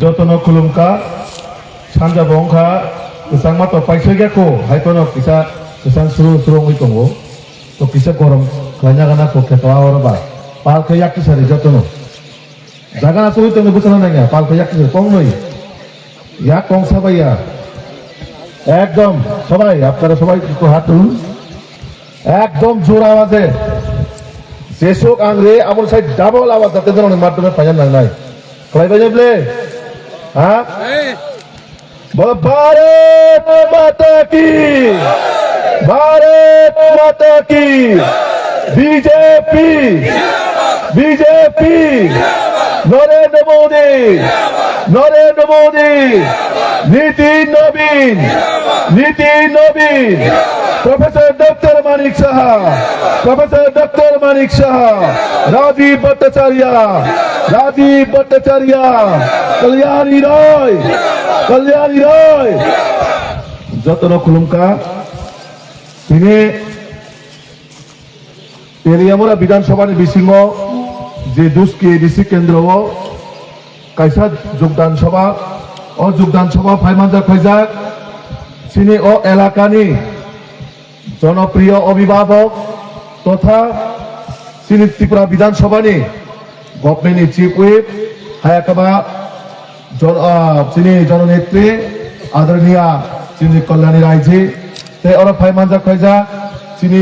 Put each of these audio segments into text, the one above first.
Jotono kulumka sanja bongka usang mato paisya ko haitono kisa usang suruh itongo to kisa korong kanya kana ko ketawa ora ba pal kayak kisa di jotono jaga suruh itongo busana nanya pal kayak kisa kong noi ya kong sabai ya ekdom sabai apnara sabai ko হাত তুলুন একদম জোর আওয়াজে যেসব আংরে আমল side double আওয়াজ যাতে ধরনের মাধ্যমে পাইজান নাই কলাই বাজাবলে हाँ बोलो भारत माता की बीजेपी बीजेपी नरेंद्र मोदी नितिन नवीन प्रोफेसर डॉक्टर मानिक शाह राजीव भट्टाचार्य कल्याणी रॉय जतनो खुलुमका তিনি তেলিয়ামরা বিধানসভার বিসিঙ্গ যে দুস্কি এডিসি কেন্দ্র কাইসা যোগদান সভা ফাইমানজা খৈজাক তিনি ও এলাকানি জনপ্রিয় অভিভাবক তথা তিনি ত্রিপুরা বিধানসভানি গভর্নমেন্ট চিফ হুইপ হায়াকাবা জননেত্রী আদরণীয়া চিনি কল্যাণী রায়জি তে ওরা ফাইমানজা খৈজা তিনি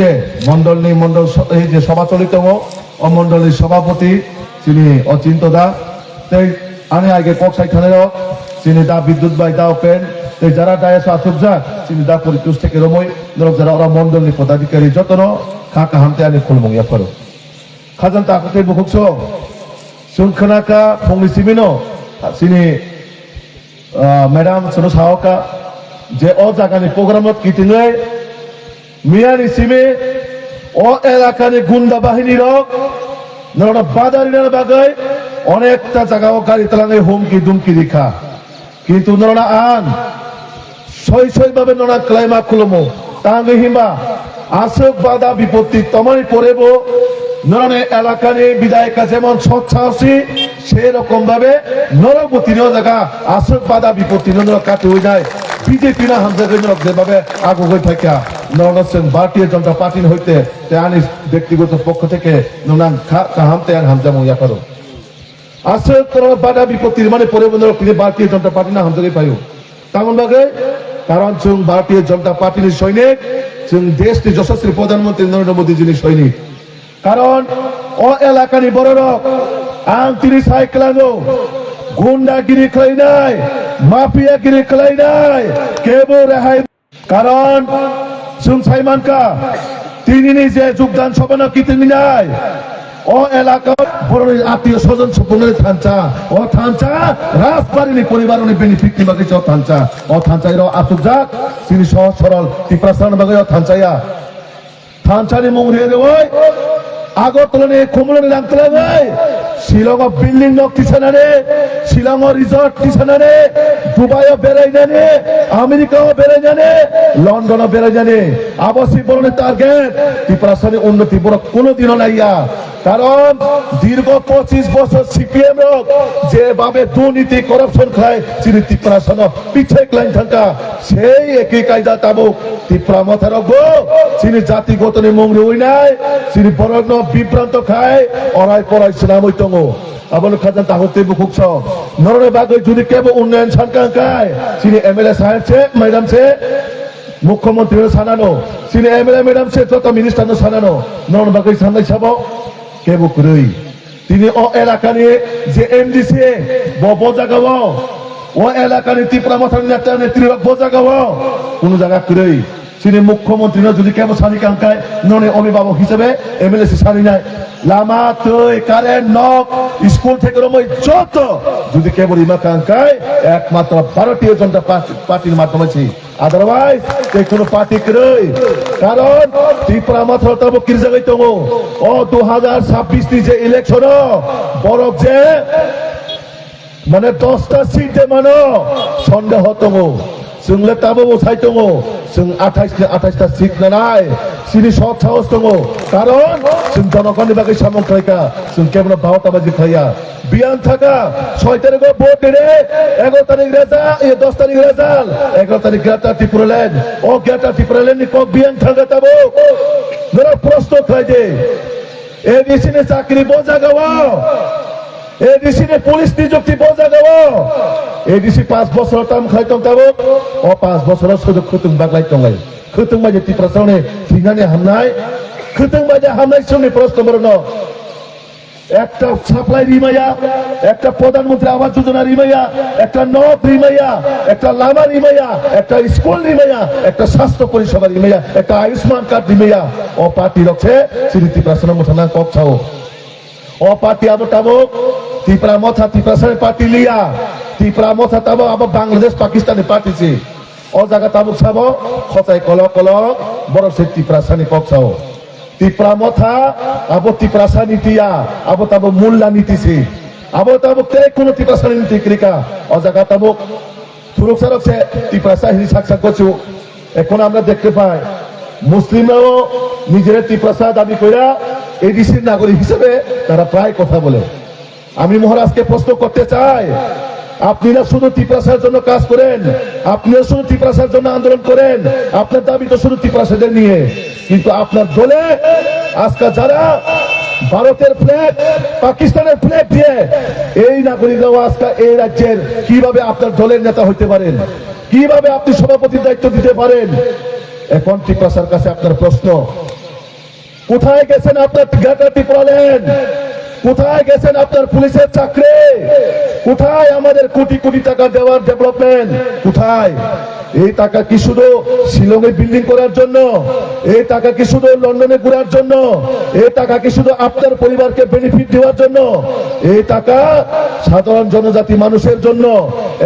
যে মন্ডল এই যে সভা চলিত ও মন্ডলের সভাপতি তিনি অচিন্ত দা তাই আনে আগে কক্সাই থানের তিনি দা বিদ্যুৎ বাই দা ওপেন তাই যারা দায়াস আসুক যা তিনি দা পরিতুষ থেকে রমই নরক যারা ওরা মন্ডলের পদাধিকারী যতন খাকা হামতে আনে খুলমঙ্গিয়া করো খাজান তাকতে বুকুকছ সুনখানাকা ফংলি সিমিনো তিনি ম্যাডাম সোনো সাহকা যে ও জায়গানি প্রোগ্রামত কিতিনে মিয়ানি সিমে ও এলাকানি গুন্ডা বাহিনী রক নরনা বাদারিনার বাগাই অনেকটা জায়গা ও গাড়ি তালানে হুমকি দুমকি দেখা কিন্তু নরনা আন সই ভাবে নরনা ক্লাইমা খুলমো তাঙ্গে হিমা আসক বাধা বিপত্তি তমাই পড়েব নরনে এলাকানি বিধায়িকা যেমন সৎসাহসী সেরকম ভাবে নরবতীর জায়গা আসক বাধা বিপত্তি নর কাটে হয়ে যায় বিজেপি না হামজাগে নরক যেভাবে আগু হয়ে থাকা নরনাসেন ভারতীয় জনতা পার্টির হইতে আনি ব্যক্তিগত পক্ষ থেকে নরনাং হামতে আন হামজা মইয়া করো আসক বাধা বিপত্তির মানে পরে তিনি ভারতীয় জনতা পার্টি না হামজাগে পাইও তেমন ভাবে কারণ जों ভারতীয় জনতা পার্টির সৈনিক जों দেশটির যশস্বী প্রধানমন্ত্রী নরেন্দ্র মোদী যিনি সৈনিক কারণ ও এলাকানি বড়রক আং তিনি সাইক্লানো গুন্ডাগিরি খাই নাই মাফিয়াগিরি খাই নাই কেবো রেহাই কারণ जों সাইমানকা তিনি নিজে যোগদান সভানা কিতিনি নাই ও এলাকা বড় আত্মীয় স্বজন সম্পর্কের থানচা ও থানচা রাজবাড়ির পরিবারের বেনিফিট নিবাগে চ থানচা ও থানচাইর আসুক যাক তিনি সহজ সরল টিপ্রাসান বাগে থানচাইয়া থানচানি মংরে ওই আগরতলানে কমলনে লাংতলানে শিলং বিল্ডিং নক তিসানানে শিলং রিসর্ট তিসানানে দুবাই বেরাইনানে আমেরিকা বেরাইনানে লন্ডন বেরাইনানে আবাসিক বলনে টার্গেট ত্রিপুরাসানে উন্নতি বড় কোনোদিনও নাইয়া কারণ দীর্ঘ 25 বছর সিপিএম যেভাবে দুর্নীতি করাপশন খায় তিনি ত্রিপুরাসান পিছিয়ে ক্লাইন থাকা সেই একই কায়দা তাবুক ত্রিপুরা মাথার গো তিনি জাতিগত মংরে হই নাই তিনি বড় বিভ্রান্ত খায় অরাই পড়াই ছিলাম ওই তঙ্গ আবার খাজান তাহতে বুকুকছ নরনে বাগৈ যদি কেব উন্নয়ন সানকাঙ্কায় তিনি এমএলএ সাহেব ছে ম্যাডাম ছে মুখ্যমন্ত্রী সানানো তিনি এমএলএ ম্যাডাম ছে যত মিনিস্টার সানানো নরন বাগৈ সানাই সাব কেব কুরই তিনি ও এলাকানি যে এমডিসি বজাগাও ও এলাকানি ত্রিপুরা মাথার নেতা নেত্রী বজাগাও কোন জায়গা কুরই তিনি মুখ্যমন্ত্রী যদি কেবল সারি কাঙ্কায় ননে অভিভাবক হিসেবে এমএলএ সারি নাই লামা তৈ কারেন্ট নক স্কুল থেকে রমই যত যদি কেবল ইমা কাঙ্কায় একমাত্র ভারতীয় জনতা পার্টির মাধ্যমে আদারওয়াইজ কোনো পার্টি করই কারণ ত্রিপুরা মাত্র তব কি জায়গায় তো ও 2026 যে ইলেকশন বরফ যে মানে 10টা সিট যে মানো সন্দেহ তো जोंले ताबो साइतों जों 28টা সিট নাই सिनि सब साहस दङ कारण जों जनगणनि बागै सामं खायका जों केवल 12টা बाजि खाया बियान थाका 6 तारिखआव भोट दिले 11 तारिख रेजाल्ट 10 तारिख रेजाल्ट 11 तारिख ग्रेटा ত্রিপুরাল্যান্ড ও গ্রেটা ত্রিপুরাল্যান্ড কক বিয়ান থাকা তাবো নরা প্রশ্ন খাইদে এডিসিনে চাকরি বোঝা গাওয়া এডিসিনে পুলিশ নিযুক্তি বোঝা গাওয়া এডিসি 5 বছর টাইম খাইতম তাবো ও 5 বছর সুযোগ খুতুম বাগলাই তংলাই খুতুম বাজে ত্রিপুরাসনে ঠিকানে হামনাই খুতুম বাজে হামনাই শুনে প্রশ্ন বরণ একটা সাপ্লাই রিমাইয়া একটা প্রধানমন্ত্রী আবাস যোজনা রিমাইয়া একটা নব রিমাইয়া একটা লামা রিমাইয়া একটা স্কুল রিমাইয়া একটা স্বাস্থ্য পরিষেবা রিমাইয়া একটা আয়ুষ্মান কার্ড রিমাইয়া ও পার্টি রক্ষে সিরিতি প্রাসনা মথানা কপছাও ও পার্টি আবো তাবো ত্রিপুরা মথা ত্রিপুরাসনে পার্টি লিয়া ত্রিপুরা মথা তাবো আবো বাংলাদেশ পাকিস্তানি পার্টি সি ও জায়গা তাবো সাবো খচাই কল কল বড় সে ত্রিপুরাসনে কপছাও ত্রিপুরা মথা আবো ত্রিপুরাসা নীতিয়া আবো তাবো মূল্যা নীতিছি আবো তাবো তে কোন ত্রিপুরাসা নীতি ক্রিকা ও জায়গা তাবো থুরুক সারকছে ত্রিপুরাসা হিরি সাকসা করছু এখন আমরা দেখতে পাই মুসলিমরাও নিজের ত্রিপুরাসা দাবি কইরা এডিসির নাগরিক হিসেবে তারা প্রায় কথা বলে আমি মহারাজকে প্রশ্ন করতে চাই আপনারা শুধু ত্রিপুরাসার জন্য কাজ করেন আপনারা শুধু ত্রিপুরাসার জন্য আন্দোলন করেন আপনার দাবি তো শুধু ত্রিপুরাসাদের নিয়ে কিন্তু আপনার দলে আজকে যারা ভারতের ফ্ল্যাগ পাকিস্তানের ফ্ল্যাগ দিয়ে এই নাগরিকরাও আজকে এই রাজ্যের কিভাবে আপনার দলের নেতা হইতে পারেন কিভাবে আপনি সভাপতির দায়িত্ব দিতে পারেন এখন ত্রিপুরাসার কাছে আপনার প্রশ্ন কোথায় গেছেন আপনার গ্রেটার ত্রিপুরাল্যান্ড কোথায় গেছেন আপনার পুলিশের চাকরি কোথায় আমাদের কোটি কোটি টাকা দেওয়ার ডেভেলপমেন্ট কোথায় এই টাকা কি শুধু শিলংয়ে বিল্ডিং করার জন্য এই টাকা কি শুধু লন্ডনে ঘোরার জন্য এই টাকা কি শুধু আপনার পরিবারকে বেনিফিট দেওয়ার জন্য এই টাকা সাধারণ জনজাতি মানুষের জন্য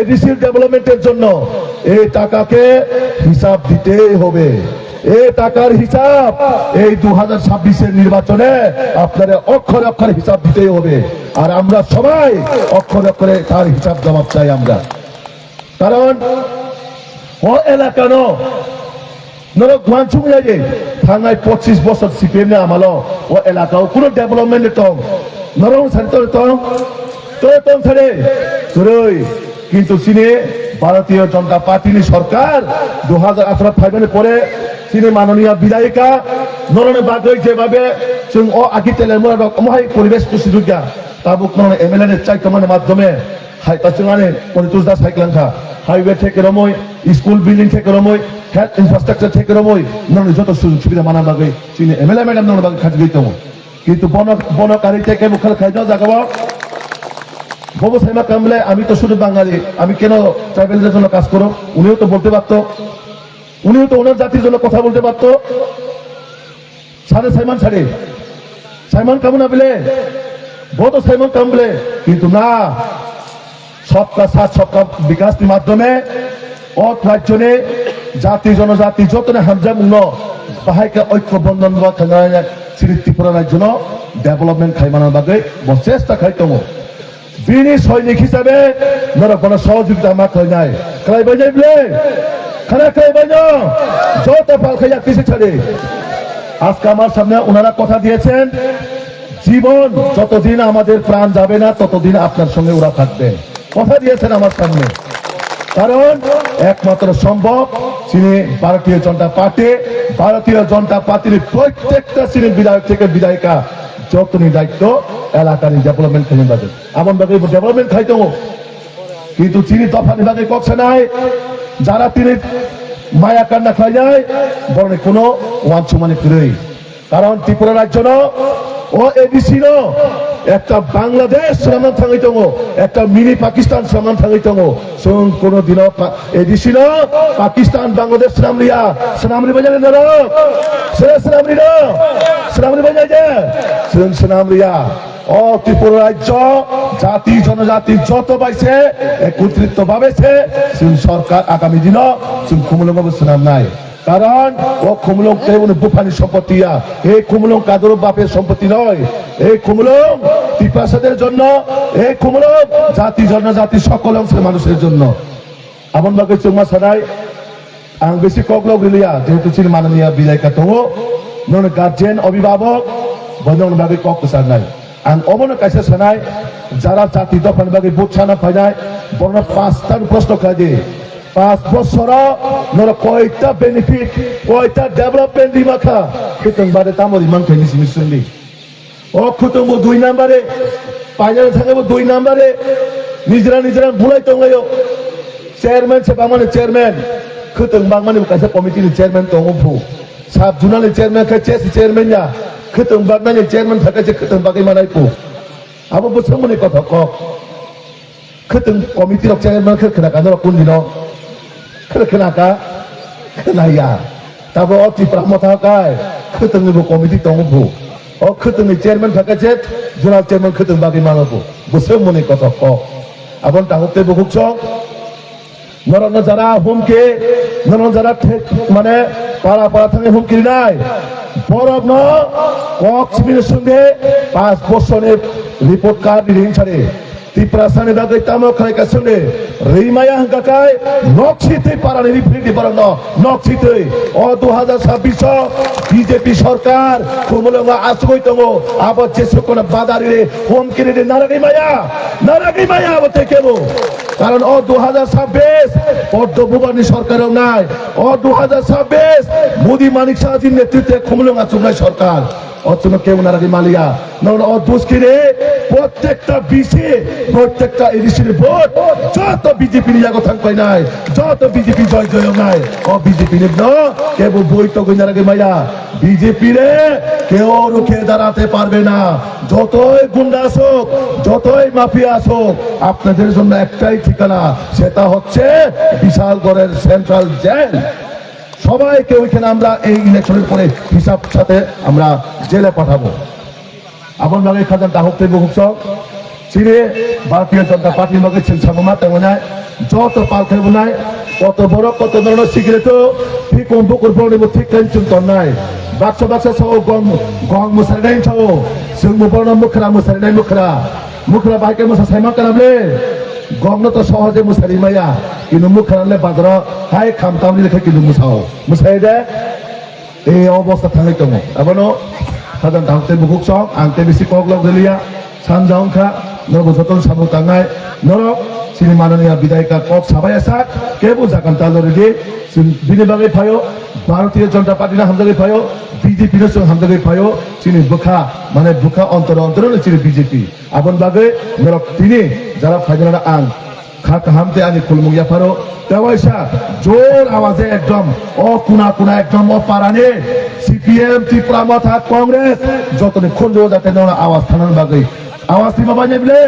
এডিসির ডেভেলপমেন্টের জন্য এই টাকাকে হিসাব দিতেই হবে এই টাকার হিসাব এই 2026-এর নির্বাচনে আপনারা অক্ষরে অক্ষরে হিসাব দিতেই হবে আর আমরা সবাই অক্ষরে অক্ষরে তার হিসাব জবাব চাই আমরা কারণ ও এলাকা নরক মানসুম লাগে থানায় 25 বছর সিপিএম নে আমালো ও এলাকাও কোনো ডেভেলপমেন্ট তো নরম সেন্টার তো ছেড়ে তুই কিন্তু চীনে ভারতীয় জনতা পার্টির সরকার 2018 পরে চীনে মাননীয় বিধায়িকা নরনে বাগৈ যেভাবে जों ও আকিতেলে মোরা মহাই পরিবেশ কুসিদুগা তাবুক নরনে এমএলএ চাইতমানের মাধ্যমে হাইতাসিমানে পরিতুজদা সাইক্লাংখা হাইওয়ে থেকে রমই স্কুল বিল্ডিং থেকে রমই হেলথ ইনফ্রাস্ট্রাকচার থেকে রমই নরনে যত সুযোগ সুবিধা মানা বাগৈ চীনে এমএলএ ম্যাডাম নরনে বাগৈ খাজ গইতম কিন্তু বনকারী থেকে মুখাল খাইদাও জাগাবো ববু সাইমা কামলে আমি তো শুধু বাঙালি আমি কেন ট্রাইবেলদের জন্য কাজ করব উনিও তো বলতে পারতো উনিও তো ওনার জাতির জন্য কথা বলতে পারতো সাইমন কামনা বলে বহুত সাইমন কাম বলে কিন্তু না সবকা সাথ সবকা বিকাশের মাধ্যমে অত রাজ্যে জাতি জনজাতি যতনে হামজা মুন্ন বাহাইকে ঐক্য বন্ধন বা খাঙ্গায় শ্রী ত্রিপুরা রাজ্য ডেভেলপমেন্ট খাইমানোর বাদে চেষ্টা খাইতম বিনি সৈনিক হিসাবে নর কোনো সহযোগিতা আমার খাই নাই খাই বাজাই বলে খানা খাই বাজ যত পাল খাইয়া কিছু ছাড়ে আজকে আমার সামনে ওনারা কথা দিয়েছেন জীবন যতদিন আমাদের প্রাণ যাবে না ততদিন আপনার সঙ্গে ওরা থাকবে কথা দিয়েছেন আমার সামনে কারণ একমাত্র সম্ভব চীনে ভারতীয় জনতা পার্টির প্রত্যেকটা চীনের বিধায়ক থেকে বিধায়িকা যতনি দায়িত্ব এলাকার ডেভেলপমেন্ট খেলেন বাজে এমন ভাবে ডেভেলপমেন্ট খাইতো কিন্তু চীনি দফা বিভাগে করছে নাই যারা তিনি মায়া কান্না খাই যায় বরং কোনো ওয়াঞ্চ মানে ফিরে কারণ ত্রিপুরা রাজ্য ও এডিসি একটা বাংলাদেশ সমান থাকাইত একটা মিনি পাকিস্তান সমান থাকাইত কোন দিন এডিসি পাকিস্তান বাংলাদেশ সেনামরি বাজারে সেনামরি বাজায় যে সেনামরিয়া ও ত্রিপুরা রাজ্য জাতি জনজাতি যত পাইছে একত্রিত ভাবেছে সরকার আগামী দিন খুমুলং সেনাম নাই কারণ ও খুমুলং বুফানি সম্পত্তি এই খুমুলং কাদর বাপের সম্পত্তি নয় এই খুমুলং ত্রিপ্রাসাদের জন্য এই খুমুলং জাতি জনজাতি সকল অংশের মানুষের জন্য এমন ভাবে চুমা ছাড়াই आं बेसि ककल गैलिया जेहेतु चिनि माननीय बिधायिका दङ नों गार्जेन अभिभावक बयनों बागै कक सारनाय आं अबनो कायसे सानाय যারা জাতি দফাनि बागै बुथ साना फायनाय बरनो 5टा प्रश्न खादि 5 বছর নর কয়টা বেনিফিট কয়টা ডেভেলপমেন্ট দিমাখা খুতং বাদে তামরি মানখাইনি সিমিসুন্দি ও খুতং 2 নম্বরে পাইনাল থাকবো 2 নম্বরে নিজরা ভুলাই তংলাयो চেয়ারম্যান সে বামানে চেয়ারম্যান খুতং বাংমানে কাছে কমিটিनि চেয়ারম্যান দङफु साब जुनानि চেয়ারম্যাन কা চেস চেয়ারম্যান या খুতং বাগনাनि চেয়ারম্যান থাকাছে খুতং বাগै मानायफु আবো বছরমনি কথা ক খুতং কমিটি রক চেয়ারম্যান খনা কানো কোনদিন খনাকা খনায়া তাবো অতি প্রামতা কায় খুতংनि কমিটি দङफु ও খুতংनि চেয়ারম্যান থাকাছে जुनाल চেয়ারম্যান খুতং বাগै मानायफु বছরমনি কথা ক আবন তাহতে বহুক নরন যারা হুমকি নরন যারা মানে পাড়া থাকি হুমকি নাই বরং কক্সবাজারের সঙ্গে 5 বছরের রিপোর্ট কার্ড রিংসারে ত্রিপুরাসানি বাগै তামো খাইকা সঙ্গে রিমায়া হাঙ্কাকায় নকশিতে পারানি রিফ্রিটি বরং নকশিতে ও 2026 বিজেপি সরকার কুমলঙ্গা আশ্রয় দङ আবার যে সকল বাদারিরে হুমকি রে নারাগি মায়া আবতে কেবো কারণ ও 2026 পদ্মভূবানী সরকারও নাই ও 2026 মোদি মানিক শাহজির নেতৃত্বে কুমলঙ্গা চুমলাই সরকার অচুন কেউ নারাগি মালিয়া নন ও দুষ্কিরে প্রত্যেকটা বিসি প্রত্যেকটা এডিসির ভোট যত বিজেপি নিয়া কথা কই নাই যত বিজেপি জয় নাই ও বিজেপি নে কেবল বইতো কই নারাগি মাইয়া বিজেপি রে কেউ রুখে দাঁড়াতে পারবে না যতই গুন্ডা আসুক যতই মাফিয়া আসুক আপনাদের জন্য একটাই ঠিকানা সেটা হচ্ছে বিশালগড়ের সেন্ট্রাল জেল সবাইকে ওইখানে আমরা এই ইলেকশনের পরে হিসাব সাথে আমরা জেলে পাঠাবো আপন বাগে খাজান দাহকতে বহুক চিরে ভারতীয় জনতা পার্টির মধ্যে ছিল সামমা তেমন যত পাল খেলব নাই কত বড় কত ধরনের সিগারেট ঠিক বুকুর বড় ঠিক টেনশন তো নাই বাক্স সহ গং মুসারিনাই সহ जों বড় মুখরা মুসারিনাই মুখরা বাইকে মুসা সাইমা কালামলে গং তো সহজে মুসারি মায়া কিন্তু মুখরালে বাজার হাই খামতামনি লেখা কিন্তু মুসাই দে এই অবস্থা থাকাই দङ এখনো খাজান দাহকতে বহুক আংতে বেশি কগল গলিয়া সানজাউখা নরব যতন সামু তাंनाय নরক চিনি মাননীয় বিধায়িকা কক সাবাই আসাক কেবো জাকান তালরেদি বিনি বাগै फायो भारतीय जनता पार्टी ना हमजागै फायो बीजेपी नो जों हमजागै फायो चिनि बुखा माने बुखा अंतर चिनि बीजेपी आबन बागै नरक तिनि जारा फाइनाल आं खा हामते आनि खुलमुगिया फारो देवाइसा जोर आवाजे एकदम ओ कुना एकदम ओ पाराने सीपीएम त्रिपुरा माथा कांग्रेस जतने खन्जो जाते न आवाज थानान बागै आवाज ति बाबाय नेबले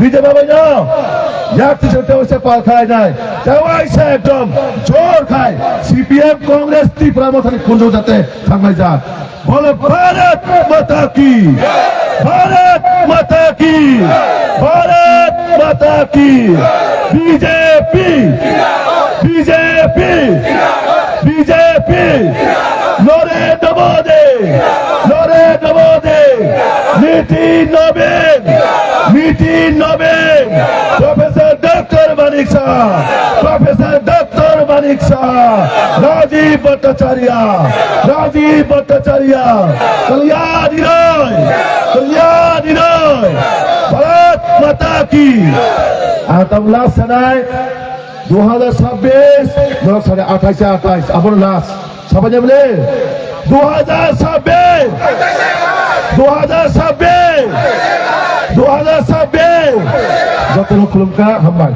रिजे बाबाय न याक्ति छते ओसे पाल खाय नाय देवाइसा एकदम जोर खाय सीपीएम कांग्रेस त्रिपुरा माथा खन्जो जाते थांनाय जा बोलो भारत माता की भारत माता की भारत माता की BJP BJP BJP Narendra Modi नीति नवीन प्रोफेसर डॉक्टर मानिक शाह राजीव भट्टाचार्य कल्याणी राय भारत माता की तब लास्ट सनाय 2026 28 अपन लास्ट सब जमले 2026 যতন খুলুমকা হাম্বাই